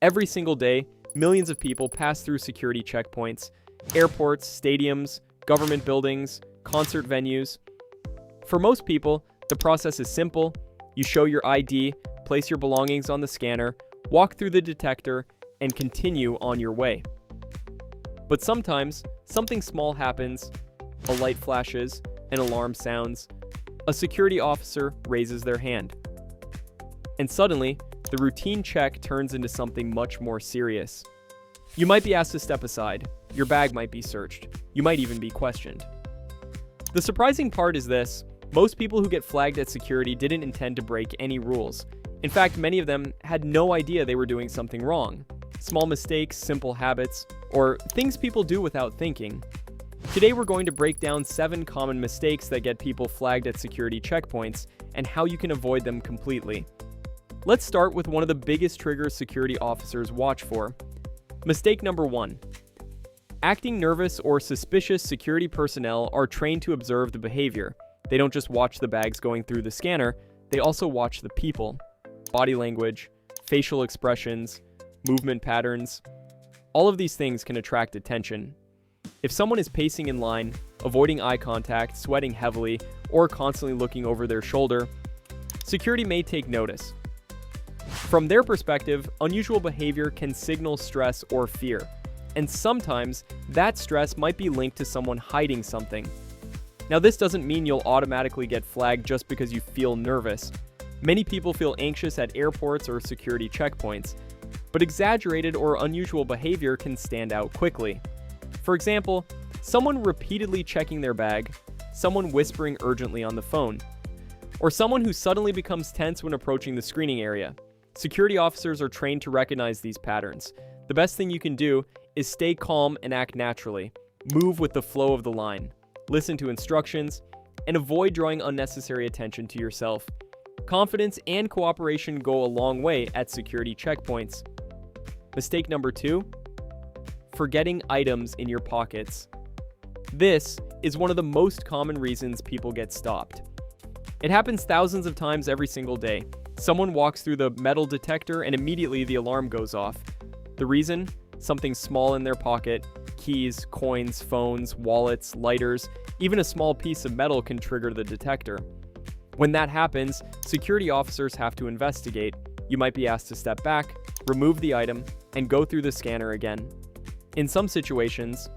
Every single day, millions of people pass through security checkpoints, airports, stadiums, government buildings, concert venues. For most people, the process is simple. You show your ID, place your belongings on the scanner, walk through the detector, and continue on your way. But sometimes, something small happens, a light flashes, an alarm sounds, a security officer raises their hand. And suddenly, the routine check turns into something much more serious. You might be asked to step aside, your bag might be searched, you might even be questioned. The surprising part is this: most people who get flagged at security didn't intend to break any rules. In fact, many of them had no idea they were doing something wrong. Small mistakes, simple habits, or things people do without thinking. Today we're going to break down 7 common mistakes that get people flagged at security checkpoints and how you can avoid them completely. Let's start with one of the biggest triggers security officers watch for. Mistake number 1. Acting nervous or suspicious security personnel are trained to observe the behavior. They don't just watch the bags going through the scanner, they also watch the people. Body language, facial expressions, movement patterns. All of these things can attract attention. If someone is pacing in line, avoiding eye contact, sweating heavily, or constantly looking over their shoulder, security may take notice. From their perspective, unusual behavior can signal stress or fear, and sometimes that stress might be linked to someone hiding something. Now, this doesn't mean you'll automatically get flagged just because you feel nervous. Many people feel anxious at airports or security checkpoints, but exaggerated or unusual behavior can stand out quickly. For example, someone repeatedly checking their bag, someone whispering urgently on the phone, or someone who suddenly becomes tense when approaching the screening area. Security officers are trained to recognize these patterns. The best thing you can do is stay calm and act naturally. Move with the flow of the line. Listen to instructions, and avoid drawing unnecessary attention to yourself. Confidence and cooperation go a long way at security checkpoints. Mistake number 2, forgetting items in your pockets. This is one of the most common reasons people get stopped. It happens thousands of times every single day. Someone walks through the metal detector and immediately the alarm goes off. The reason? Something small in their pocket. Keys, coins, phones, wallets, lighters, even a small piece of metal can trigger the detector. When that happens, security officers have to investigate. You might be asked to step back, remove the item, and go through the scanner again. In some situations,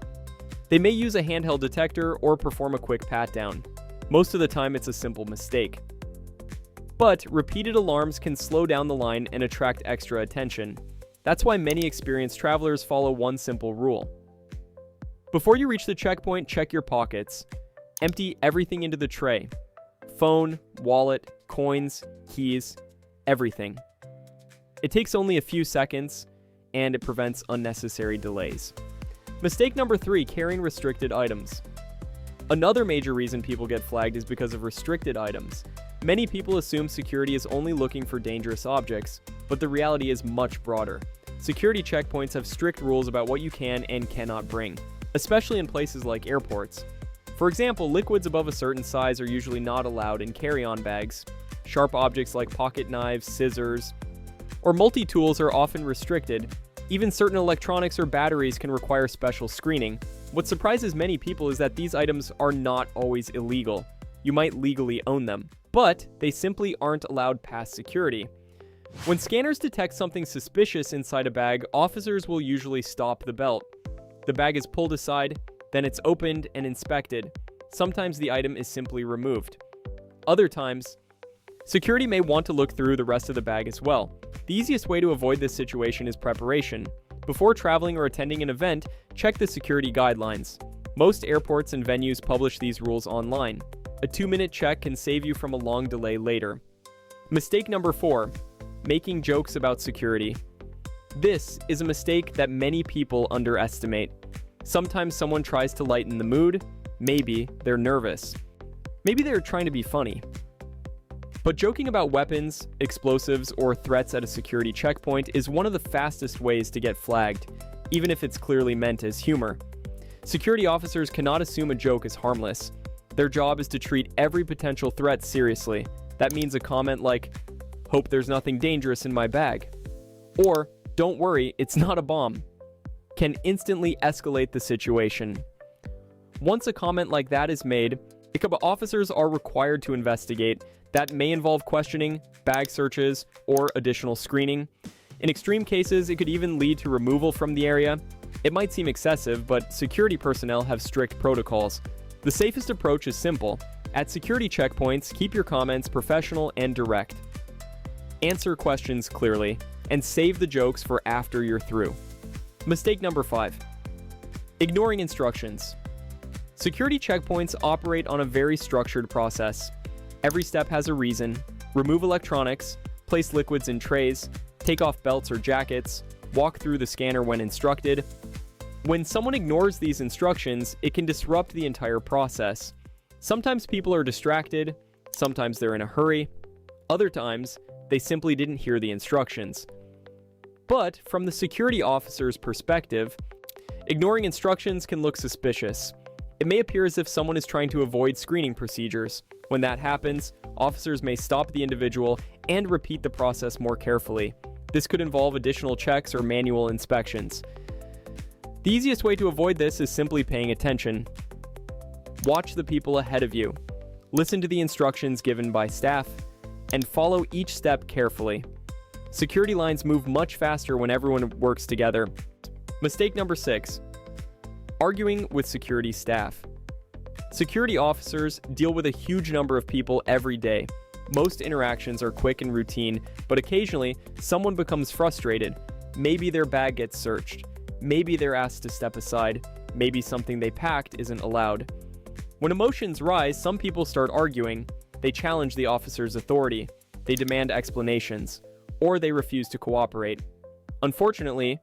they may use a handheld detector or perform a quick pat-down. Most of the time, it's a simple mistake. But repeated alarms can slow down the line and attract extra attention. That's why many experienced travelers follow one simple rule. Before you reach the checkpoint, check your pockets. Empty everything into the tray. Phone, wallet, coins, keys, everything. It takes only a few seconds, and it prevents unnecessary delays. Mistake number 3, carrying restricted items. Another major reason people get flagged is because of restricted items. Many people assume security is only looking for dangerous objects, but the reality is much broader. Security checkpoints have strict rules about what you can and cannot bring, especially in places like airports. For example, liquids above a certain size are usually not allowed in carry-on bags. Sharp objects like pocket knives, scissors, or multi-tools are often restricted. Even certain electronics or batteries can require special screening. What surprises many people is that these items are not always illegal. You might legally own them, but they simply aren't allowed past security. When scanners detect something suspicious inside a bag, officers will usually stop the belt. The bag is pulled aside, then it's opened and inspected. Sometimes the item is simply removed. Other times, security may want to look through the rest of the bag as well. The easiest way to avoid this situation is preparation. Before traveling or attending an event, check the security guidelines. Most airports and venues publish these rules online. A 2-minute check can save you from a long delay later. Mistake number 4, making jokes about security. This is a mistake that many people underestimate. Sometimes someone tries to lighten the mood. Maybe they're nervous. Maybe they're trying to be funny. But joking about weapons, explosives, or threats at a security checkpoint is one of the fastest ways to get flagged, even if it's clearly meant as humor. Security officers cannot assume a joke is harmless. Their job is to treat every potential threat seriously. That means a comment like, "Hope there's nothing dangerous in my bag," or "Don't worry, it's not a bomb," can instantly escalate the situation. Once a comment like that is made, officers are required to investigate. That may involve questioning, bag searches, or additional screening. In extreme cases, it could even lead to removal from the area. It might seem excessive, but security personnel have strict protocols. The safest approach is simple. At security checkpoints, keep your comments professional and direct. Answer questions clearly, and save the jokes for after you're through. Mistake number 5. Ignoring instructions. Security checkpoints operate on a very structured process. Every step has a reason. Remove electronics, place liquids in trays, take off belts or jackets, walk through the scanner when instructed. When someone ignores these instructions, it can disrupt the entire process. Sometimes people are distracted, sometimes they're in a hurry, other times they simply didn't hear the instructions. But from the security officer's perspective, ignoring instructions can look suspicious. It may appear as if someone is trying to avoid screening procedures. When that happens, officers may stop the individual and repeat the process more carefully. This could involve additional checks or manual inspections. The easiest way to avoid this is simply paying attention. Watch the people ahead of you. Listen to the instructions given by staff, and follow each step carefully. Security lines move much faster when everyone works together. Mistake number 6. Arguing with security staff. Security officers deal with a huge number of people every day. Most interactions are quick and routine, but occasionally someone becomes frustrated. Maybe their bag gets searched. Maybe they're asked to step aside. Maybe something they packed isn't allowed. When emotions rise, some people start arguing. They challenge the officer's authority. They demand explanations, or they refuse to cooperate. Unfortunately,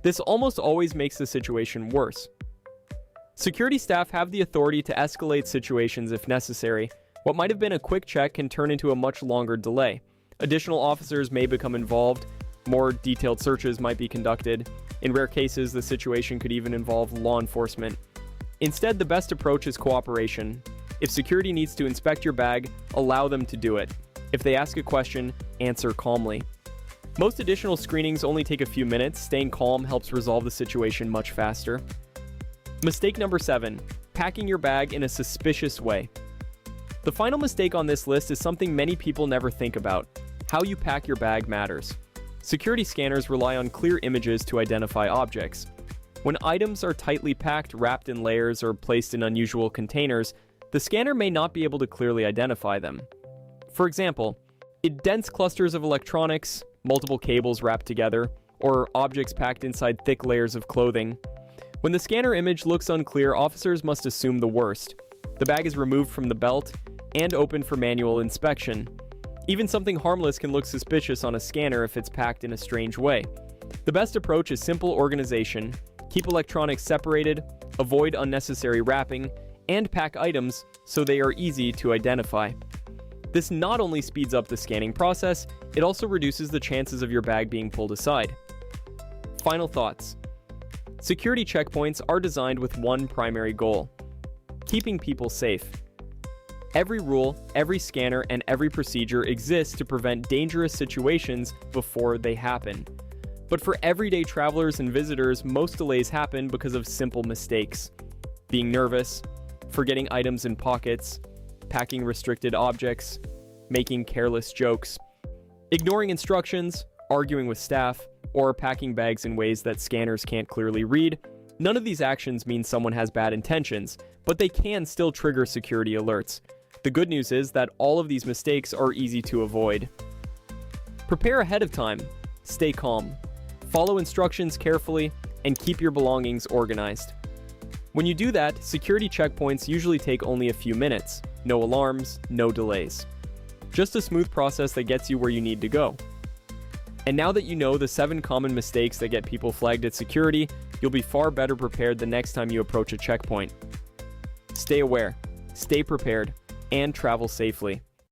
this almost always makes the situation worse. Security staff have the authority to escalate situations if necessary. What might have been a quick check can turn into a much longer delay. Additional officers may become involved. More detailed searches might be conducted. In rare cases, the situation could even involve law enforcement. Instead, the best approach is cooperation. If security needs to inspect your bag, allow them to do it. If they ask a question, answer calmly. Most additional screenings only take a few minutes. Staying calm helps resolve the situation much faster. Mistake number 7. Packing your bag in a suspicious way. The final mistake on this list is something many people never think about. How you pack your bag matters. Security scanners rely on clear images to identify objects. When items are tightly packed, wrapped in layers, or placed in unusual containers, the scanner may not be able to clearly identify them. For example, in dense clusters of electronics, multiple cables wrapped together, or objects packed inside thick layers of clothing. When the scanner image looks unclear, officers must assume the worst. The bag is removed from the belt and opened for manual inspection. Even something harmless can look suspicious on a scanner if it's packed in a strange way. The best approach is simple organization. Keep electronics separated, avoid unnecessary wrapping, and pack items so they are easy to identify. This not only speeds up the scanning process, it also reduces the chances of your bag being pulled aside. Final thoughts. Security checkpoints are designed with one primary goal: keeping people safe. Every rule, every scanner, and every procedure exists to prevent dangerous situations before they happen. But for everyday travelers and visitors, most delays happen because of simple mistakes. Being nervous, forgetting items in pockets, packing restricted objects, making careless jokes, ignoring instructions, arguing with staff, or packing bags in ways that scanners can't clearly read. None of these actions mean someone has bad intentions, but they can still trigger security alerts. The good news is that all of these mistakes are easy to avoid. Prepare ahead of time, stay calm, follow instructions carefully, and keep your belongings organized. When you do that, security checkpoints usually take only a few minutes. No alarms, no delays. Just a smooth process that gets you where you need to go. And now that you know the 7 common mistakes that get people flagged at security, you'll be far better prepared the next time you approach a checkpoint. Stay aware, stay prepared, and travel safely.